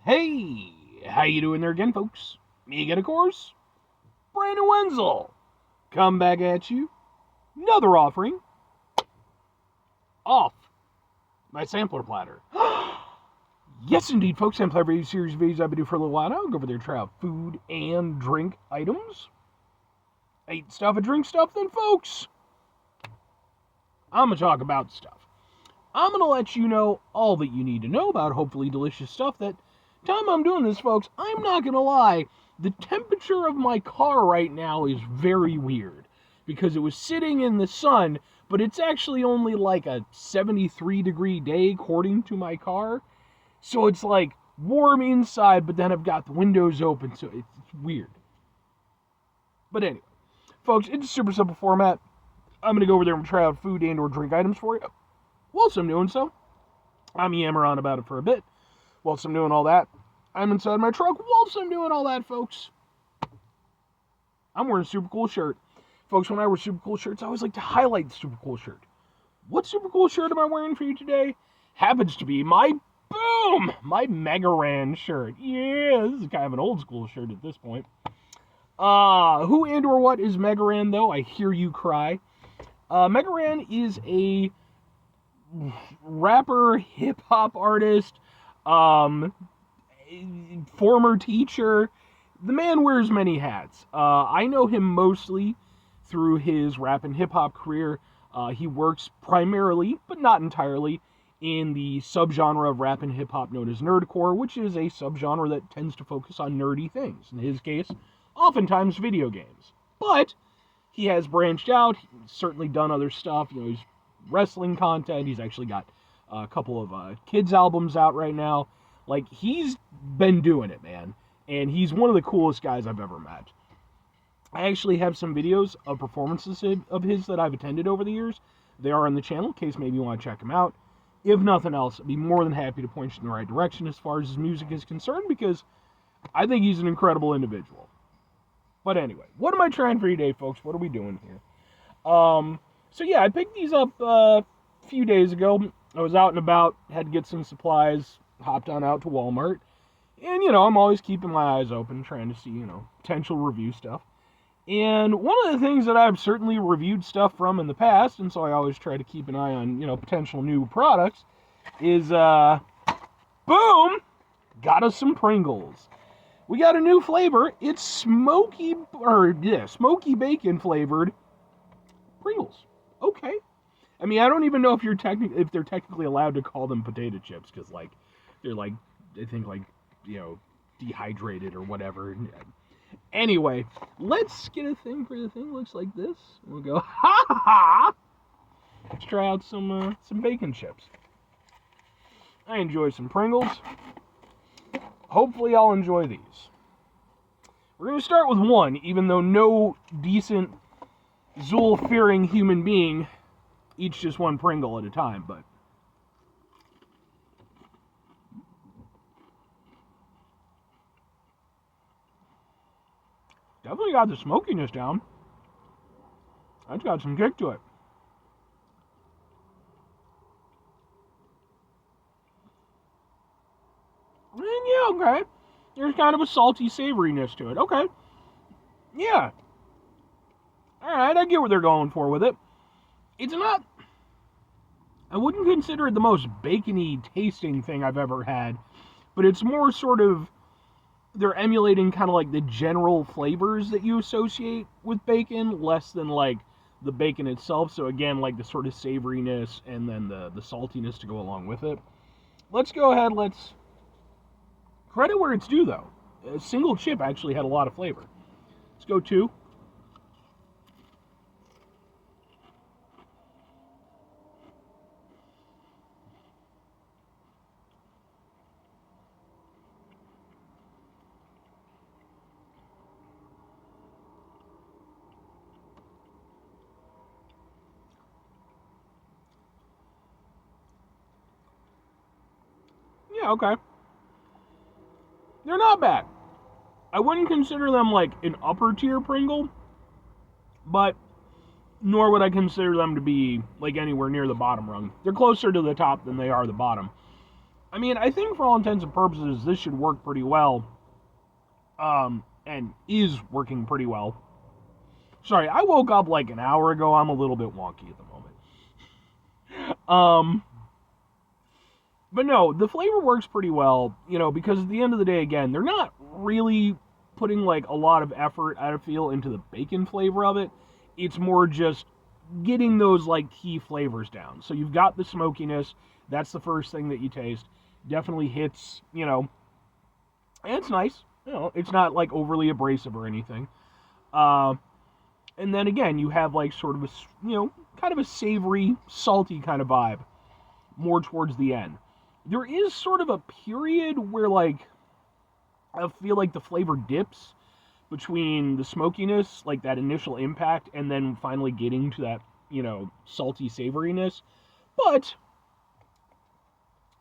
Hey, how you doing there again, folks? Me again, of course, Brandon Wenzel. Come back at you. Another offering off my sampler platter. Yes, indeed, folks. Sampler every series of videos I've been doing for a little while now. Go over there, try out food and drink items. Eat stuff and drink stuff, then, folks. I'm going to talk about stuff. I'm going to let you know all that you need to know about hopefully delicious stuff. That time I'm doing this, folks, I'm not going to lie, the temperature of my car right now is very weird because it was sitting in the sun, but it's actually only like a 73-degree day according to my car. So it's like warm inside, but then I've got the windows open, so it's weird. But anyway, folks, it's a super simple format. I'm going to go over there and try out food and or drink items for you. Whilst I'm doing so, I'm yammer on about it for a bit. Whilst I'm doing all that, I'm inside my truck. Whilst I'm doing all that, folks, I'm wearing a super cool shirt. Folks, when I wear super cool shirts, I always like to highlight the super cool shirt. What super cool shirt am I wearing for you today? Happens to be my Mega Ran shirt. Yeah, this is kind of an old school shirt at this point. Who and or what is Mega Ran, though? I hear you cry. Mega Ran is a rapper, hip-hop artist, former teacher. The man wears many hats. I know him mostly through his rap and hip-hop career. He works primarily, but not entirely, in the subgenre of rap and hip-hop known as nerdcore, which is a subgenre that tends to focus on nerdy things. In his case, oftentimes video games. But he has branched out. He's certainly done other stuff. He's wrestling content. He's actually got a couple of kids albums out right now. Like, he's been doing it, man. And he's one of the coolest guys I've ever met. I actually have some videos of performances of his that I've attended over the years. They are on the channel in case maybe you want to check them out. If nothing else, I'd be more than happy to point you in the right direction as far as his music is concerned, because I think he's an incredible individual. But anyway, what am I trying for you today, folks? What are we doing here? So yeah, I picked these up a few days ago. I was out and about, had to get some supplies, hopped on out to Walmart. And, I'm always keeping my eyes open, trying to see, potential review stuff. And one of the things that I've certainly reviewed stuff from in the past, and so I always try to keep an eye on, potential new products, is, boom, got us some Pringles. We got a new flavor. It's smoky bacon flavored Pringles. Okay. I mean, I don't even know if they're technically allowed to call them potato chips, because they're I think dehydrated or whatever. Anyway, let's get a thing for the thing. Looks like this. We'll go ha ha ha. Let's try out some bacon chips. I enjoy some Pringles. Hopefully I'll enjoy these. We're going to start with one, even though no decent Zool-fearing human being eats just one Pringle at a time, but definitely got the smokiness down. That's got some kick to it. And yeah, okay. There's kind of a salty savoriness to it. Okay. Yeah. Alright, I get what they're going for with it. It's not... I wouldn't consider it the most bacony tasting thing I've ever had, but it's more sort of... They're emulating kind of like the general flavors that you associate with bacon, less than like the bacon itself. So again, like the sort of savoriness and then the saltiness to go along with it. Let's go ahead, let's... Credit where it's due, though. A single chip actually had a lot of flavor. Let's go 2. Yeah, okay. They're not bad. I wouldn't consider them like an upper tier Pringle, but nor would I consider them to be like anywhere near the bottom rung. They're closer to the top than they are the bottom. I mean, I think for all intents and purposes, this should work pretty well. And is working pretty well. Sorry, I woke up like an hour ago. I'm a little bit wonky at the moment. But no, the flavor works pretty well, because at the end of the day, again, they're not really putting like a lot of effort, I feel, into the bacon flavor of it. It's more just getting those like key flavors down. So you've got the smokiness. That's the first thing that you taste. Definitely hits, and it's nice. It's not like overly abrasive or anything. And then again, you have like sort of a, kind of a savory, salty kind of vibe more towards the end. There is sort of a period where like I feel like the flavor dips between the smokiness, like that initial impact, and then finally getting to that, salty savoriness. But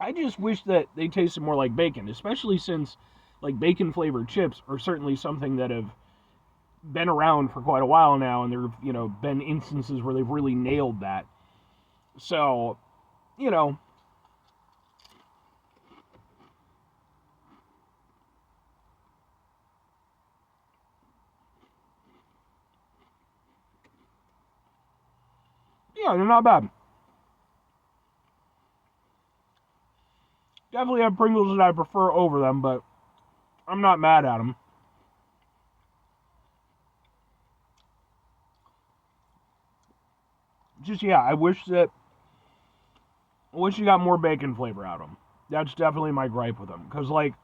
I just wish that they tasted more like bacon, especially since like bacon flavored chips are certainly something that have been around for quite a while now, and there have, been instances where they've really nailed that. So, yeah, they're not bad. Definitely have Pringles that I prefer over them, but I'm not mad at them. Just, yeah, I wish you got more bacon flavor out of them. That's definitely my gripe with them. Because, like,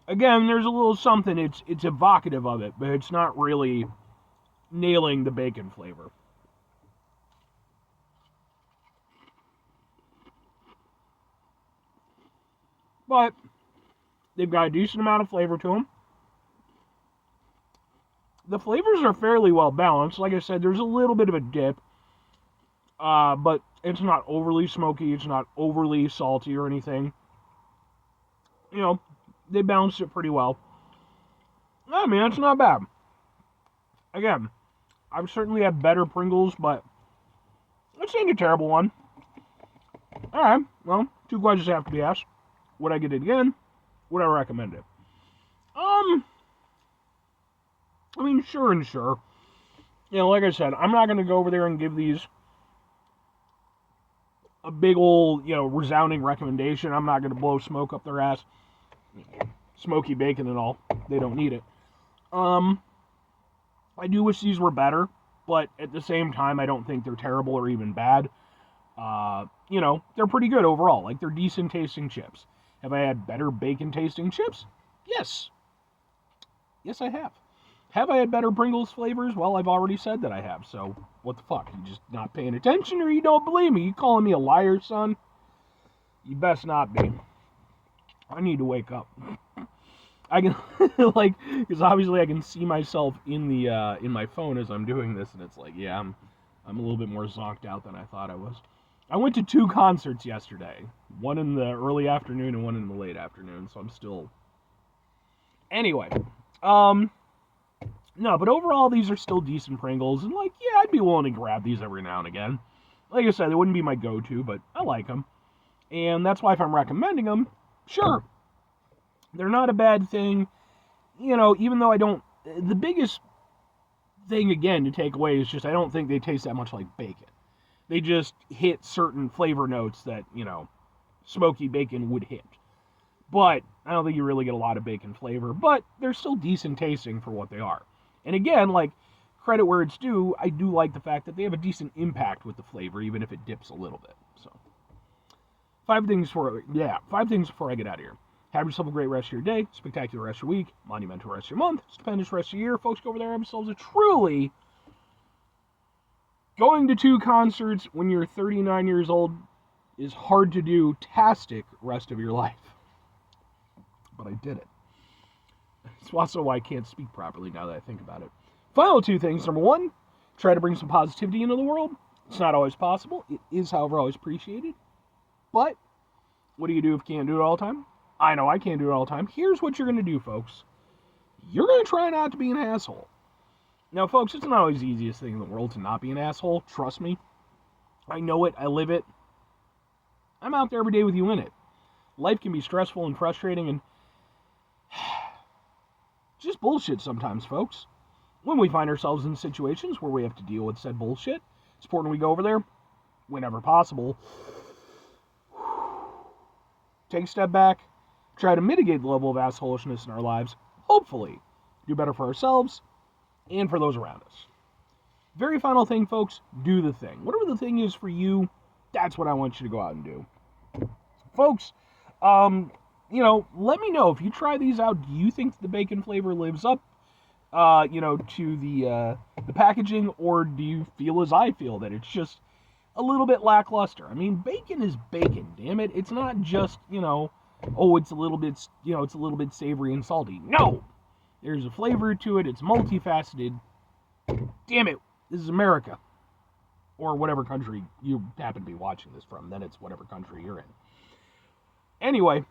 again, there's a little something, it's evocative of it, but it's not really nailing the bacon flavor. But they've got a decent amount of flavor to them. The flavors are fairly well balanced. Like I said, there's a little bit of a dip, but it's not overly smoky. It's not overly salty or anything. They balanced it pretty well. I mean, it's not bad. Again, I've certainly had better Pringles, but it's ain't a terrible one. Alright, well, two questions have to be asked. Would I get it again? Would I recommend it? I mean, sure and sure. Like I said, I'm not going to go over there and give these a big old, resounding recommendation. I'm not going to blow smoke up their ass. Smoky bacon and all. They don't need it. I do wish these were better, but at the same time, I don't think they're terrible or even bad. They're pretty good overall. Like, they're decent tasting chips. Have I had better bacon tasting chips? Yes. Yes, I have. Have I had better Pringles flavors? Well, I've already said that I have, so what the fuck? You just not paying attention or you don't believe me? You calling me a liar, son? You best not be. I need to wake up. I can, because obviously I can see myself in the in my phone as I'm doing this, and it's like, yeah, I'm a little bit more zonked out than I thought I was. I went to 2 concerts yesterday. One in the early afternoon and one in the late afternoon, so I'm still... Anyway, no, but overall, these are still decent Pringles, and, like, yeah, I'd be willing to grab these every now and again. Like I said, they wouldn't be my go-to, but I like them. And that's why if I'm recommending them, sure. They're not a bad thing. Even though I don't... The biggest thing, again, to take away is just I don't think they taste that much like bacon. They just hit certain flavor notes that, smoky bacon would hit. But I don't think you really get a lot of bacon flavor, but they're still decent tasting for what they are. And again, like, credit where it's due, I do like the fact that they have a decent impact with the flavor, even if it dips a little bit. So, 5 things before I get out of here. Have yourself a great rest of your day, spectacular rest of your week, monumental rest of your month, stupendous rest of your year. Folks, go over there and have yourselves a truly... Going to 2 concerts when you're 39 years old is hard to do, tastic rest of your life. But I did it. It's also why I can't speak properly now that I think about it. Final 2 things. Number 1, try to bring some positivity into the world. It's not always possible. It is, however, always appreciated. But what do you do if you can't do it all the time? I know I can't do it all the time. Here's what you're going to do, folks. You're going to try not to be an asshole. Now, folks, it's not always the easiest thing in the world to not be an asshole. Trust me. I know it. I live it. I'm out there every day with you in it. Life can be stressful and frustrating and just bullshit sometimes, folks. When we find ourselves in situations where we have to deal with said bullshit, it's important we go over there, whenever possible, take a step back, try to mitigate the level of assholishness in our lives, hopefully do better for ourselves and for those around us. Very final thing, folks, do the thing. Whatever the thing is for you, that's what I want you to go out and do. Folks, let me know if you try these out. Do you think the bacon flavor lives up, to the packaging, or do you feel as I feel that it's just a little bit lackluster? I mean, bacon is bacon, damn it. It's not just it's a little bit savory and salty. No, there's a flavor to it. It's multifaceted. Damn it, this is America, or whatever country you happen to be watching this from. Then it's whatever country you're in. Anyway,